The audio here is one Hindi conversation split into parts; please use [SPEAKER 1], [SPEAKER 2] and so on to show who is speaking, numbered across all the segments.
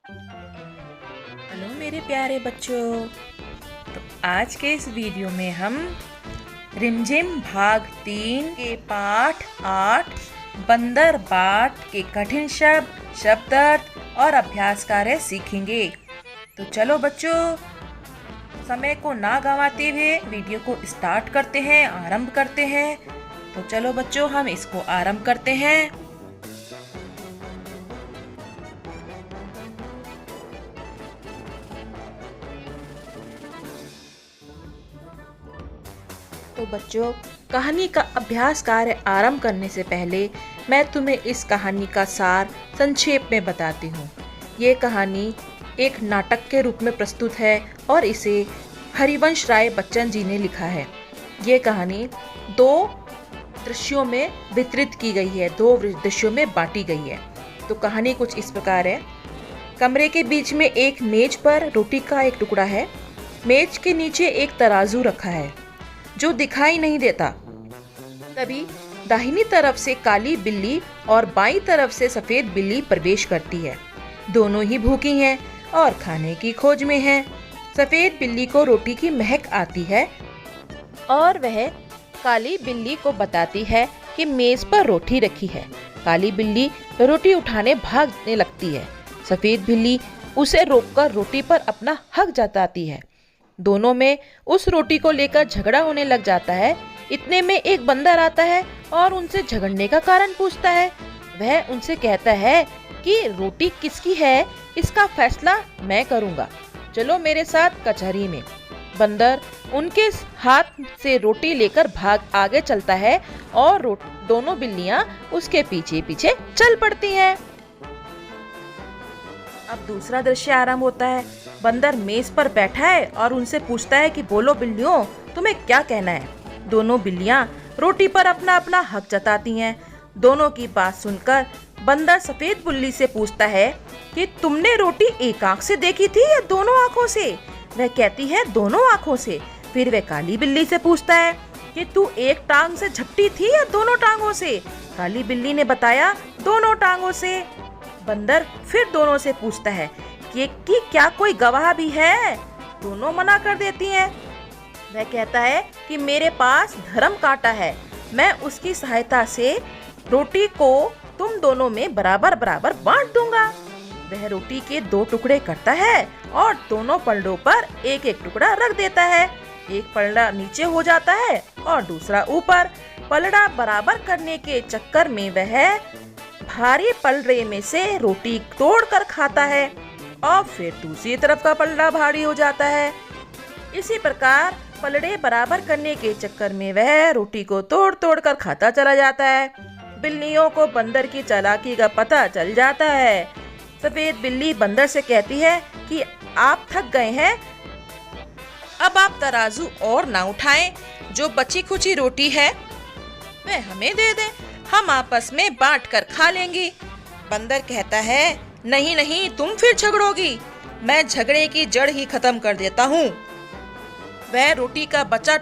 [SPEAKER 1] हेलो मेरे प्यारे बच्चों। तो आज के इस वीडियो में हम रिमझिम भाग 3 के पाठ 8 बंदर बाट के कठिन शब्द, शब्दार्थ और अभ्यास कार्य सीखेंगे। तो चलो बच्चों, समय को ना गंवाते हुए वीडियो को स्टार्ट करते हैं, आरंभ करते हैं। तो चलो बच्चों, हम इसको आरंभ करते हैं। तो बच्चों, कहानी का अभ्यास कार्य आरंभ करने से पहले मैं तुम्हें इस कहानी का सार संक्षेप में बताती हूँ। ये कहानी एक नाटक के रूप में प्रस्तुत है और इसे हरिवंश राय बच्चन जी ने लिखा है। ये कहानी 2 दृश्यों में वितरित की गई है, 2 दृश्यों में बांटी गई है। तो कहानी कुछ इस प्रकार है। कमरे के बीच में एक मेज पर रोटी का एक टुकड़ा है। मेज के नीचे एक तराजू रखा है जो दिखाई नहीं देता। तभी दाहिनी तरफ से काली बिल्ली और बाईं तरफ से सफेद बिल्ली प्रवेश करती है। दोनों ही भूखी हैं और खाने की खोज में हैं। सफेद बिल्ली को रोटी की महक आती है और वह काली बिल्ली को बताती है कि मेज पर रोटी रखी है। काली बिल्ली रोटी उठाने भागने लगती है। सफेद बिल्ली उसे रोककर रोटी पर अपना हक जताती है। दोनों में उस रोटी को लेकर झगड़ा होने लग जाता है। इतने में एक बंदर आता है और उनसे झगड़ने का कारण पूछता है। वह उनसे कहता है कि रोटी किसकी है, इसका फैसला मैं करूंगा, चलो मेरे साथ कचहरी में। बंदर उनके हाथ से रोटी लेकर भाग आगे चलता है और दोनों बिल्लियां उसके पीछे पीछे चल पड़ती हैं। अब दूसरा दृश्य आरंभ होता है। बंदर मेज पर बैठा है और उनसे पूछता है कि बोलो बिल्लियों, तुम्हें क्या कहना है। दोनों बिल्लियां रोटी पर अपना अपना हक जताती हैं। दोनों की बात सुनकर बंदर सफेद बिल्ली से पूछता है कि तुमने रोटी एक आंख से देखी थी या दोनों आंखों से। वह कहती है दोनों आंखों से। फिर वह काली बिल्ली से पूछता है कि तू एक टांग से झपटी थी या दोनों टांगों से। काली बिल्ली ने बताया दोनों टांगों से। बंदर फिर दोनों से पूछता है कि क्या कोई गवाह भी है। दोनों मना कर देती हैं। वह कहता है कि मेरे पास धर्म कांटा है, मैं उसकी सहायता से रोटी को तुम दोनों में बराबर बराबर बांट दूंगा। वह रोटी के 2 टुकड़े करता है और दोनों पलड़ों पर एक एक टुकड़ा रख देता है। एक पलड़ा नीचे हो जाता है और दूसरा ऊपर। पलड़ा बराबर करने के चक्कर में वह भारी पलड़े में से रोटी तोड़कर खाता है और फिर दूसरी तरफ का पलड़ा भारी हो जाता है। इसी प्रकार पलड़े बराबर करने के चक्कर में वह रोटी को तोड़ तोड़ कर खाता चला जाता है। बिल्लियों को बंदर की चालाकी का पता चल जाता है। सफेद बिल्ली बंदर से कहती है कि आप थक गए हैं, अब आप तराजू और ना उठाएं। जो बची खुची रोटी है वह हमें दे दें, हम आपस में बांट कर खा लेंगे। बंदर कहता है नहीं नहीं, तुम फिर झगड़ोगी, मैं झगड़े की जड़ ही खत्म कर देता हूँ। वह रोटी का बचा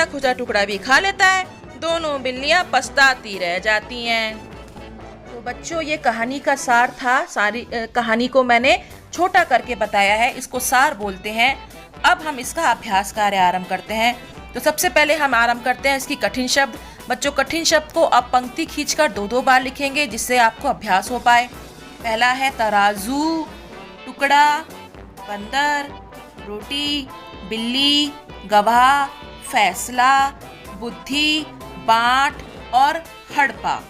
[SPEAKER 1] खुचा टुकड़ा भी खा लेता है। दोनों बिल्लियां पछताती रह जाती हैं। तो बच्चों, ये कहानी का सार था। सारी कहानी को मैंने छोटा करके बताया है, इसको सार बोलते हैं। अब हम इसका अभ्यास कार्य आरंभ करते हैं। तो सबसे पहले हम आरंभ करते हैं इसकी कठिन शब्द। बच्चों, कठिन शब्द को आप पंक्ति खींचकर 2-2 बार लिखेंगे जिससे आपको अभ्यास हो पाए। पहला है तराजू, टुकड़ा, बंदर, रोटी, बिल्ली, गवाह, फैसला, बुद्धि, बांट और हड़पा।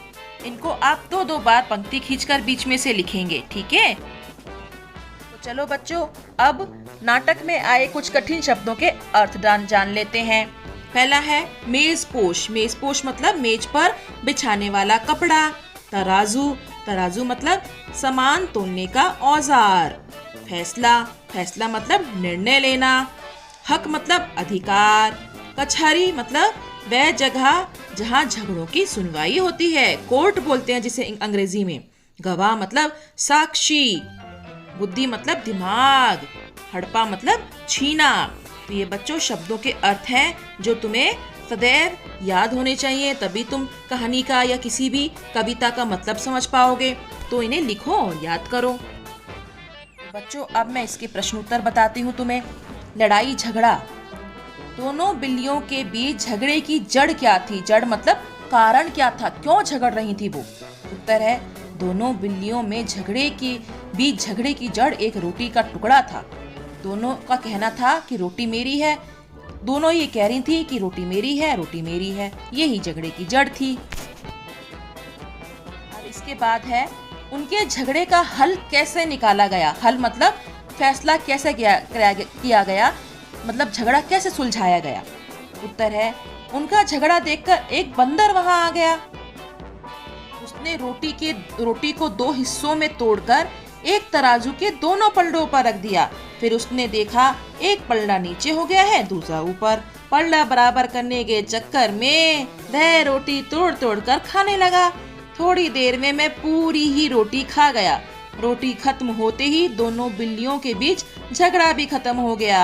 [SPEAKER 1] इनको आप 2-2 बार पंक्ति खींचकर बीच में से लिखेंगे, ठीक है। तो चलो बच्चों, अब नाटक में आए कुछ कठिन शब्दों के अर्थ जान लेते हैं। पहला है मेजपोश। मेजपोश मतलब मेज पर बिछाने वाला कपड़ा। तराजू मतलब सामान तोलने का औजार। फैसला मतलब निर्णय लेना। हक मतलब अधिकार। कचहरी मतलब वह जगह जहाँ झगड़ों की सुनवाई होती है, कोर्ट बोलते हैं जिसे अंग्रेजी में। गवाह मतलब साक्षी। बुद्धि मतलब दिमाग। हड़पा मतलब छीना। तो ये बच्चों शब्दों के अर्थ हैं जो तुम्हें सदैव याद होने चाहिए, तभी तुम कहानी का या किसी भी कविता का मतलब समझ पाओगे। तो इन्हें लिखो और याद करो। बच्चों अब मैं इसके प्रश्नोत्तर बताती हूँ तुम्हें। लड़ाई झगड़ा, दोनों बिल्लियों के बीच झगड़े की जड़ क्या थी? जड़ मतलब कारण क्या था, क्यों झगड़ रही थी वो? उत्तर है दोनों बिल्लियों में झगड़े की जड़ एक रोटी का टुकड़ा था। दोनों का कहना था कि रोटी मेरी है, दोनों ये कह रही थी कि रोटी मेरी है, रोटी मेरी है। यही झगड़े की जड़ थी। अब इसके बाद है उनके झगड़े का हल कैसे निकाला गया? हल मतलब फैसला कैसे किया गया, मतलब झगड़ा कैसे सुलझाया गया? उत्तर है उनका झगड़ा देखकर एक बंदर वहां आ गया। उसने रोटी को दो हिस्सों में तोड़कर एक तराजू के दोनों पलड़ों पर रख दिया। फिर उसने देखा एक पलड़ा नीचे हो गया है, दूसरा ऊपर। पलड़ा बराबर करने के चक्कर में वह रोटी तोड़ तोड़ कर खाने लगा। थोड़ी देर में मैं पूरी ही रोटी खा गया। रोटी खत्म होते ही दोनों बिल्लियों के बीच झगड़ा भी खत्म हो गया,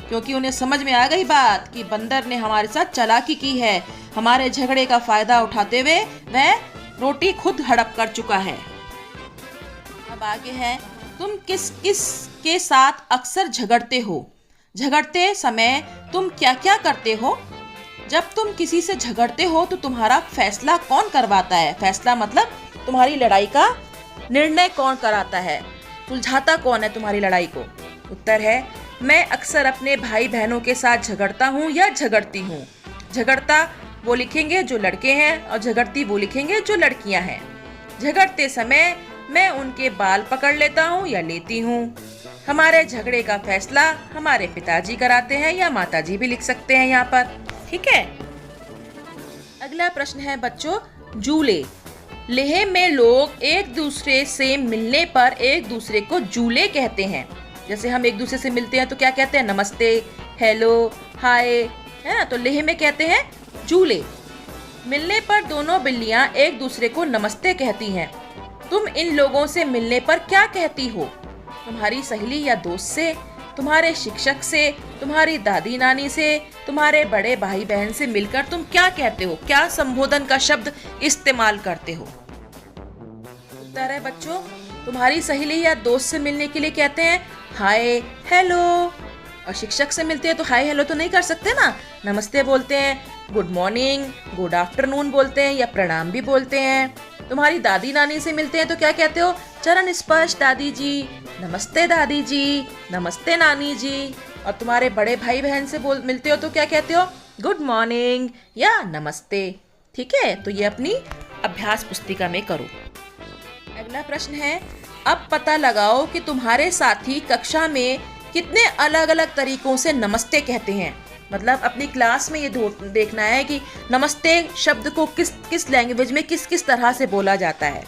[SPEAKER 1] क्योंकि उन्हें समझ में आ गई बात कि बंदर ने हमारे साथ चालाकी की है। हमारे झगड़े का फायदा उठाते हुए वह रोटी खुद हड़प कर चुका है। अब आगे है तुम किस किस के साथ अक्सर झगड़ते हो? झगड़ते समय तुम क्या क्या करते हो? जब तुम किसी से झगड़ते हो तो तुम्हारा फैसला कौन करवाता है? फैसला मतलब तुम्हारी लड़ाई का निर्णय कौन कराता है, सुलझाता कौन है तुम्हारी लड़ाई को? उत्तर है मैं अक्सर अपने भाई बहनों के साथ झगड़ता हूँ या झगड़ती हूँ। झगड़ता वो लिखेंगे जो लड़के हैं और झगड़ती वो लिखेंगे जो लड़कियां हैं। झगड़ते समय मैं उनके बाल पकड़ लेता हूँ या लेती हूँ। हमारे झगड़े का फैसला हमारे पिताजी कराते हैं या माताजी भी लिख सकते हैं यहाँ पर। ठीक है। अगला प्रश्न है बच्चों जूले। लेह में लोग एक दूसरे से मिलने पर एक दूसरे को जूले कहते हैं। जैसे हम एक दूसरे से मिलते हैं तो क्या कहते हैं? नमस्ते, हेलो, हाय, है ना? तो लेह में कहते हैं जूले। मिलने पर दोनों बिल्लियां एक दूसरे को नमस्ते कहती हैं। तुम इन लोगों से मिलने पर क्या कहती हो? तुम्हारी सहेली या दोस्त से, तुम्हारे शिक्षक से, तुम्हारी दादी नानी से, तुम्हारे बड़े भाई बहन से मिलकर तुम क्या कहते हो? क्या संबोधन का शब्द इस्तेमाल करते हो? उत्तर है बच्चों तुम्हारी सहेली या दोस्त से मिलने के लिए कहते हैं हाय, हेलो। और शिक्षक से मिलते हैं तो हाय हेलो तो नहीं कर सकते ना, नमस्ते बोलते हैं, गुड मॉर्निंग, गुड आफ्टरनून बोलते हैं या प्रणाम भी बोलते हैं। तुम्हारी दादी नानी से मिलते हैं तो क्या कहते हो? चरण स्पर्श दादी जी, नमस्ते दादी जी, नमस्ते नानी जी। और तुम्हारे बड़े भाई बहन से मिलते हो तो क्या कहते हो? गुड मॉर्निंग या नमस्ते। ठीक है, तो ये अपनी अभ्यास पुस्तिका में करो। अगला प्रश्न है अब पता लगाओ कि तुम्हारे साथी कक्षा में कितने अलग अलग तरीकों से नमस्ते कहते हैं। मतलब अपनी क्लास में ये देखना है कि नमस्ते शब्द को किस किस लैंग्वेज में किस किस तरह से बोला जाता है।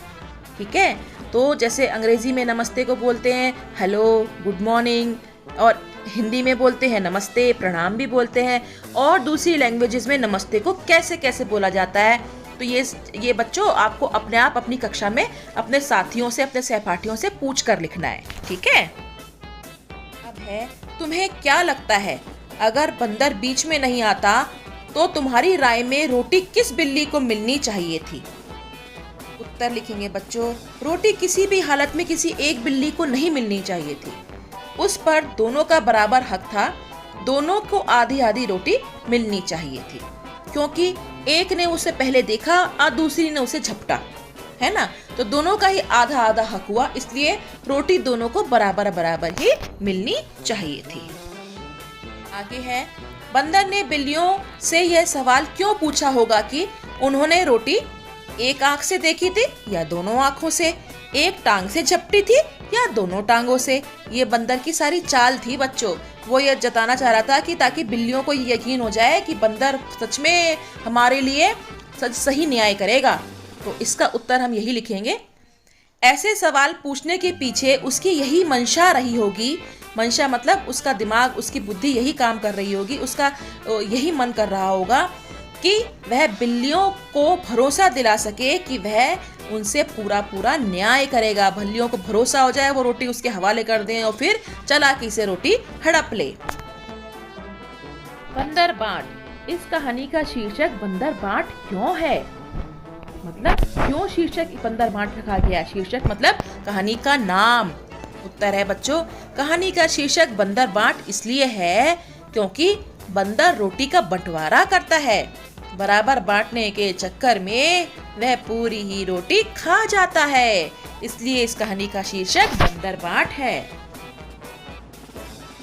[SPEAKER 1] ठीक है, तो जैसे अंग्रेजी में नमस्ते को बोलते हैं हेलो, गुड मॉर्निंग, और हिंदी में बोलते हैं नमस्ते, प्रणाम भी बोलते हैं, और दूसरी लैंग्वेजेस में नमस्ते को कैसे कैसे बोला जाता है। तो ये बच्चों आपको अपने आप अपनी कक्षा में अपने साथियों से, अपने सहपाठियों से पूछ कर लिखना है। ठीक है। अब है तुम्हें क्या लगता है अगर बंदर बीच में नहीं आता तो तुम्हारी राय में रोटी किस बिल्ली को मिलनी चाहिए थी? उत्तर लिखेंगे बच्चों रोटी किसी भी हालत में किसी एक बिल्ली को नहीं मिलनी चाहिए थी। उस पर दोनों का बराबर हक था, दोनों को आधी आधी रोटी मिलनी चाहिए थी, क्योंकि एक ने उसे पहले देखा और दूसरी ने उसे झपटा, है ना? तो दोनों का ही आधा आधा हक हुआ, इसलिए रोटी दोनों को बराबर बराबर ही मिलनी चाहिए थी। आगे है बंदर ने बिल्लियों से यह सवाल क्यों पूछा होगा कि उन्होंने रोटी एक आंख से देखी थी या दोनों आंखों से, एक टांग से झपटी थी या दोनों टांगों से। ये बंदर की सारी चाल थी बच्चों। वो ये जताना चाह रहा था कि ताकि बिल्लियों को यकीन हो जाए कि बंदर सच में हमारे लिए सही न्याय करेगा। तो इसका उत्तर हम यही लिखेंगे। ऐसे सवाल पूछने के पीछे उसकी यही मंशा रही होगी। मंशा मतलब उसका दिमाग, उसकी बुद्धि यही काम कर रही होगी, उसका यही मन कर रहा होगा कि वह बिल्लियों को भरोसा दिला सके कि वह उनसे पूरा पूरा न्याय करेगा। बिल्लियों को भरोसा हो जाए, वो रोटी उसके हवाले कर दें और फिर चालाकी से रोटी हड़प ले। बंदर बांट। इस कहानी का शीर्षक बंदर बांट क्यों है? मतलब क्यों शीर्षक बंदर बांट रखा गया? शीर्षक मतलब कहानी का नाम। उत्तर है बच्चों, कहानी का शीर्षक बंदर बांट इसलिए है क्योंकि बंदर रोटी का बंटवारा करता है। बराबर बांटने के चक्कर में वह पूरी ही रोटी खा जाता है, इसलिए इस कहानी का शीर्षक बंदर बांट है।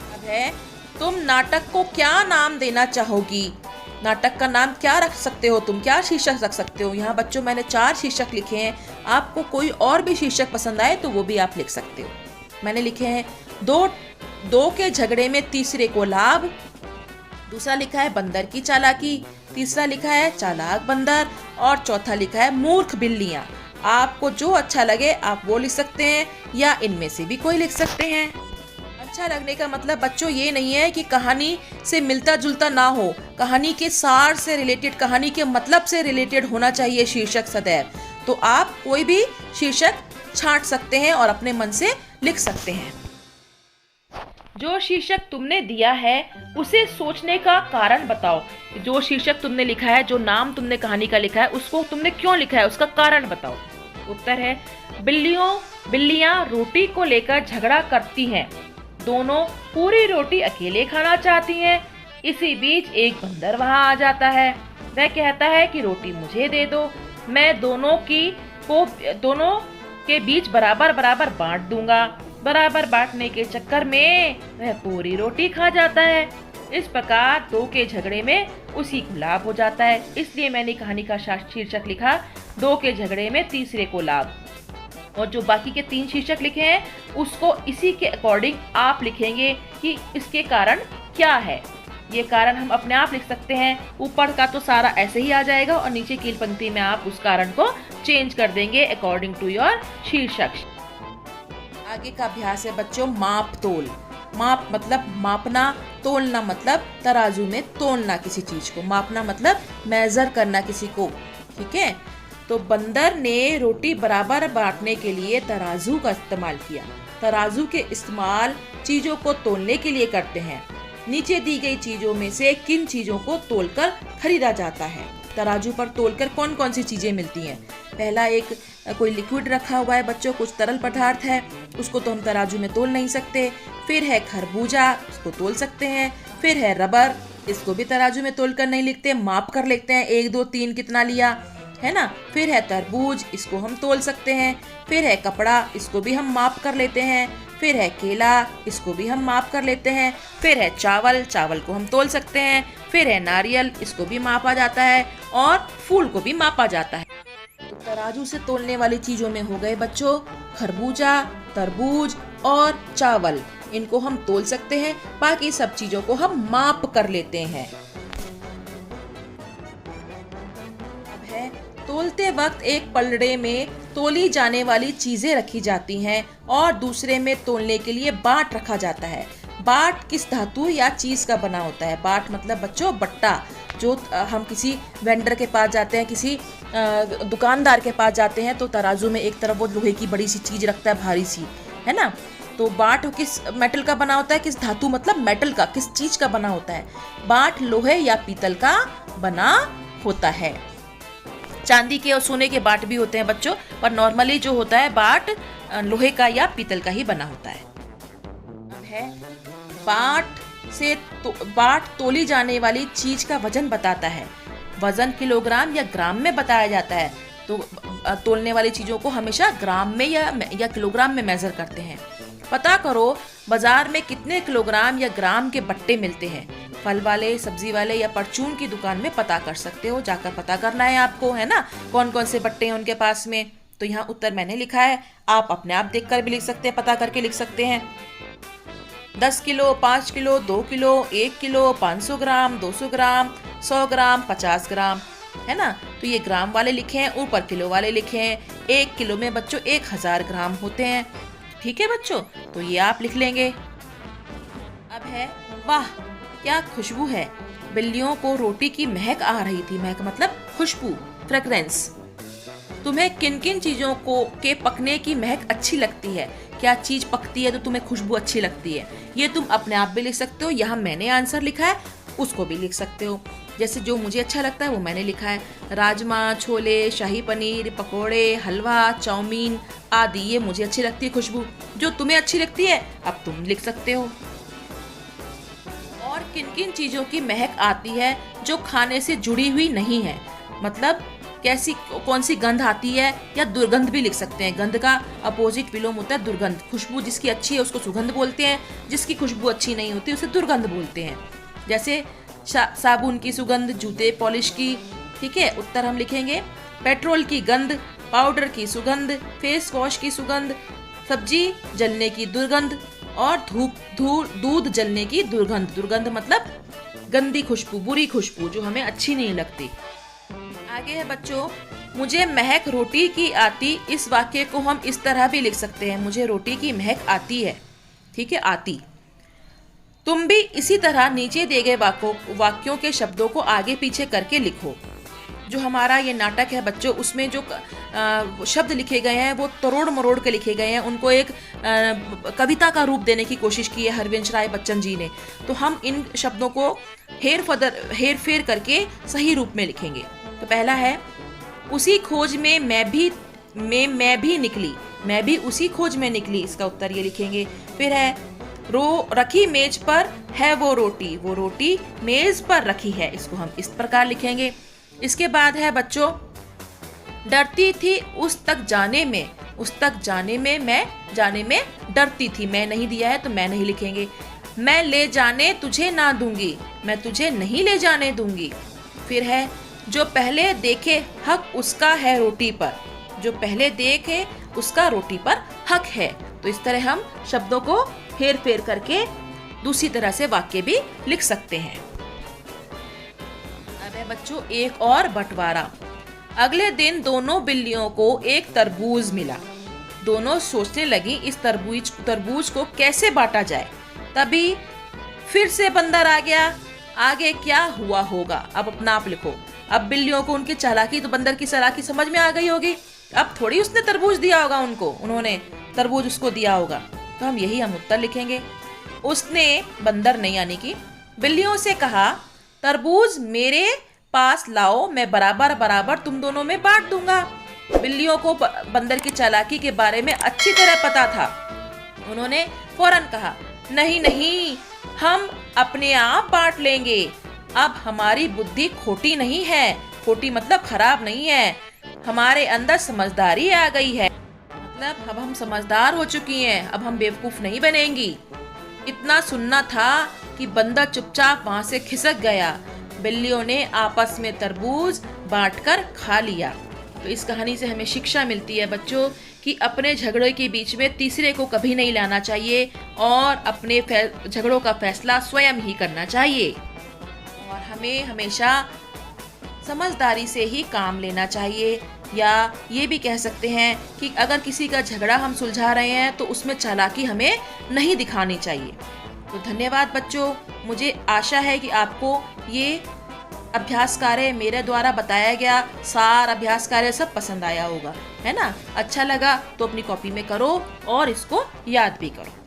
[SPEAKER 1] अब है, तुम नाटक को क्या नाम देना चाहोगी? नाटक का नाम क्या रख सकते हो तुम? क्या शीर्षक रख सकते हो? यहाँ बच्चों मैंने 4 शीर्षक लिखे हैं, आपको कोई और भी शीर्षक पसंद आए तो वो भी आप लिख सकते हो। मैंने लिखे हैं दो के झगड़े में तीसरे को लाभ, दूसरा लिखा है बंदर की चालाकी, तीसरा लिखा है चालाक बंदर और चौथा लिखा है मूर्ख बिल्लियाँ। आपको जो अच्छा लगे आप वो लिख सकते हैं या इनमें से भी कोई लिख सकते हैं। अच्छा लगने का मतलब बच्चों ये नहीं है कि कहानी से मिलता जुलता ना हो, कहानी के सार से रिलेटेड, कहानी के मतलब से रिलेटेड होना चाहिए शीर्षक सदैव। तो आप कोई भी शीर्षक छांट सकते हैं और अपने मन से लिख सकते हैं। जो शीर्षक तुमने दिया है उसे सोचने का कारण बताओ। जो शीर्षक तुमने लिखा है, जो नाम तुमने कहानी का लिखा है, उसको तुमने क्यों लिखा है, उसका कारण बताओ। उत्तर है बिल्लियां रोटी को लेकर झगड़ा करती हैं। दोनों पूरी रोटी अकेले खाना चाहती हैं। इसी बीच एक बंदर वहां आ जाता है। वह कहता है कि रोटी मुझे दे दो, मैं दोनों के बीच बराबर बराबर बांट दूंगा। बराबर बांटने के चक्कर में वह पूरी रोटी खा जाता है। इस प्रकार 2 के झगड़े में उसी को लाभ हो जाता है, इसलिए मैंने कहानी का शीर्षक लिखा 2 के झगड़े में तीसरे को लाभ। और जो बाकी के 3 शीर्षक लिखे हैं उसको इसी के अकॉर्डिंग आप लिखेंगे कि इसके कारण क्या है। ये कारण हम अपने आप लिख सकते हैं, ऊपर का तो सारा ऐसे ही आ जाएगा और नीचे की पंक्ति में आप उस कारण को चेंज कर देंगे अकॉर्डिंग टू योर शीर्षक। आगे का अभ्यास है बच्चों माप तोल। माप मतलब मापना, तोलना मतलब तराजू में तोलना किसी चीज को, मापना मतलब मेजर करना किसी को। ठीक है, तो बंदर ने रोटी बराबर बांटने के लिए तराजू का इस्तेमाल किया। तराजू के इस्तेमाल चीजों को तोलने के लिए करते हैं। नीचे दी गई चीजों में से किन चीजों को तोलकर खरीदा जाता है? तराजू पर तोलकर कौन कौन सी चीजें मिलती हैं? पहला एक कोई लिक्विड रखा हुआ है बच्चों, कुछ तरल पदार्थ है, उसको तो हम तराजू में तोल नहीं सकते। फिर है खरबूजा, उसको तोल सकते हैं। फिर है रबर, इसको भी तराजू में तोल कर नहीं लिखते, माप कर लिखते हैं 1 2 3 कितना लिया, है ना। फिर है तरबूज, इसको हम तोल सकते हैं। फिर है कपड़ा, इसको भी हम माप कर लेते हैं। फिर है केला, इसको भी हम माप कर लेते हैं। फिर है चावल, चावल को हम तोल सकते हैं। फिर है नारियल, इसको भी मापा जाता है और फूल को भी मापा जाता है। तो तराजू से तोलने वाली चीजों में हो गए बच्चों खरबूजा, तरबूज और चावल, इनको हम तोल सकते हैं। बाकी सब चीजों को हम माप कर लेते हैं। अब है तोलते वक्त एक पलड़े में तोली जाने वाली चीजें रखी जाती हैं और दूसरे में तोलने के लिए बाट रखा जाता है। बाट किस धातु या चीज का बना होता है? बाट मतलब बच्चों बट्टा, जो हम किसी वेंडर के पास जाते हैं, किसी दुकानदार के पास जाते हैं तो तराजू में एक तरफ वो लोहे की बड़ी सी चीज रखता है, भारी सी, है ना। तो बाट किस मेटल का बना होता है? किस धातु मतलब मेटल का, किस चीज का बना होता है? बाट लोहे या पीतल का बना होता है। चांदी के और सोने के बाट भी होते हैं बच्चों, पर नॉर्मली जो होता है बाट लोहे का या पीतल का ही बना होता है। अब है बाट तोली जाने वाली चीज का वजन बताता है। वजन किलोग्राम या ग्राम में बताया जाता है। तो तोलने वाली चीजों को हमेशा ग्राम में या किलोग्राम में मेजर करते हैं। पता करो बाजार में कितने किलोग्राम या ग्राम के बट्टे मिलते हैं। फल वाले, सब्जी वाले या परचून की दुकान में पता कर सकते हो, जाकर पता करना है आपको, है ना, कौन कौन से बट्टे हैं उनके पास में। तो यहाँ उत्तर मैंने लिखा है, आप अपने आप देखकर भी लिख सकते हैं, पता करके लिख सकते हैं। 10 किलो, 5 किलो, 2 किलो, 1 किलो, 500 ग्राम, 200 ग्राम, 100 ग्राम, 50 ग्राम, है ना। तो ये ग्राम वाले लिखे हैं, ऊपर किलो वाले लिखे हैं। 1 किलो में बच्चों 1000 ग्राम होते हैं। ठीक है बच्चों, तो ये आप लिख लेंगे। अब है वाह क्या खुशबू है। बिल्लियों को रोटी की महक आ रही थी। महक मतलब खुशबू, फ्रेग्रेंस। तुम्हें किन किन चीजों के पकने की महक अच्छी लगती है? क्या चीज पकती है तो तुम्हें खुशबू अच्छी लगती है? ये तुम अपने आप भी लिख सकते हो, यहाँ मैंने आंसर लिखा है, उसको भी लिख सकते हो। जैसे जो मुझे अच्छा लगता है वो मैंने लिखा है। राजमा, छोले, शाही पनीर, पकोड़े, हलवा, चाउमीन आदि ये मुझे अच्छी लगती है खुशबू। जो तुम्हें अच्छी लगती है अब तुम लिख सकते हो। और किन किन चीज़ों की महक आती है जो खाने से जुड़ी हुई नहीं है, मतलब कैसी कौन सी गंध आती है, या दुर्गंध भी लिख सकते हैं। गंध का अपोजिट विलोम होता है दुर्गंध। खुशबू जिसकी अच्छी है उसको सुगंध बोलते हैं, जिसकी खुशबू अच्छी नहीं होती उसे दुर्गंध बोलते हैं। जैसे साबुन की सुगंध, जूते पॉलिश की। ठीक है, उत्तर हम लिखेंगे पेट्रोल की गंध, पाउडर की सुगंध, फेस वॉश की सुगंध, सब्जी जलने की दुर्गंध और दूध जलने की दुर्गंध। दुर्गंध मतलब गंदी खुशबू, बुरी खुशबू जो हमें अच्छी नहीं लगती। आगे है बच्चों, मुझे महक रोटी की आती। इस वाक्य को हम इस तरह भी लिख सकते हैं, मुझे रोटी की महक आती है। ठीक है, आती। तुम भी इसी तरह नीचे दिए गए वाक्यों के शब्दों को आगे पीछे करके लिखो। जो हमारा ये नाटक है बच्चों, उसमें जो शब्द लिखे गए हैं वो तरोड़ मरोड़ के लिखे गए हैं। उनको एक कविता का रूप देने की कोशिश की है हरवंश राय बच्चन जी ने। तो हम इन शब्दों को हेर फेर करके सही रूप में लिखेंगे। तो पहला है, उसी खोज में मैं भी निकली। मैं भी उसी खोज में निकली, इसका उत्तर ये लिखेंगे। फिर है, रखी मेज पर है वो रोटी मेज पर रखी है, इसको हम इस प्रकार लिखेंगे। इसके बाद है बच्चों, डरती थी उस तक जाने में मैं जाने में डरती थी। मैं नहीं दिया है तो मैं नहीं लिखेंगे। मैं ले जाने तुझे ना दूंगी, मैं तुझे नहीं ले जाने दूंगी। फिर है, जो पहले देखे हक उसका है रोटी पर। जो पहले देखे उसका रोटी पर हक है। तो इस तरह हम शब्दों को हेर फेर करके दूसरी तरह से वाक्य भी लिख सकते हैं। अब है बच्चों एक और बंटवारा। अगले दिन दोनों बिल्लियों को एक तरबूज मिला। दोनों सोचने लगी इस तरबूज को कैसे बांटा जाए। तभी फिर से बंदर आ गया। आगे क्या हुआ होगा, अब अपना आप लिखो। अब बिल्लियों को उनकी चालाकी, तो बंदर की चालाकी समझ में आ गई होगी। अब थोड़ी उसने तरबूज दिया होगा उनको, उन्होंने तरबूज उसको दिया होगा। तो हम उत्तर लिखेंगे। उसने, बंदर ने यानी कि, बिल्लियों से कहा, तरबूज मेरे पास लाओ, मैं बराबर बराबर तुम दोनों में बांट दूंगा। बिल्लियों को बंदर की चालाकी के बारे में अच्छी तरह पता था। उन्होंने फौरन कहा, नहीं नहीं, हम अपने आप बांट लेंगे। अब हमारी बुद्धि खोटी नहीं है, खोटी मतलब खराब नहीं है, हमारे अंदर समझदारी आ गई है। मतलब अब हम समझदार हो चुकी हैं, अब हम बेवकूफ नहीं बनेंगी। इतना सुनना था कि बंदर चुपचाप वहां से खिसक गया। बिल्लियों ने आपस में तरबूज बांटकर खा लिया। तो इस कहानी से हमें शिक्षा मिलती है बच्चों कि अपने झगड़े के बीच में तीसरे को कभी नहीं लाना चाहिए और अपने झगड़ों का फैसला स्वयं ही करना चाहिए। और हमें हमेशा समझदारी से ही काम लेना चाहिए, या ये भी कह सकते हैं कि अगर किसी का झगड़ा हम सुलझा रहे हैं तो उसमें चालाकी हमें नहीं दिखानी चाहिए। तो धन्यवाद बच्चों, मुझे आशा है कि आपको ये अभ्यास कार्य, मेरे द्वारा बताया गया सार अभ्यास कार्य सब पसंद आया होगा, है ना। अच्छा लगा तो अपनी कॉपी में करो और इसको याद भी करो।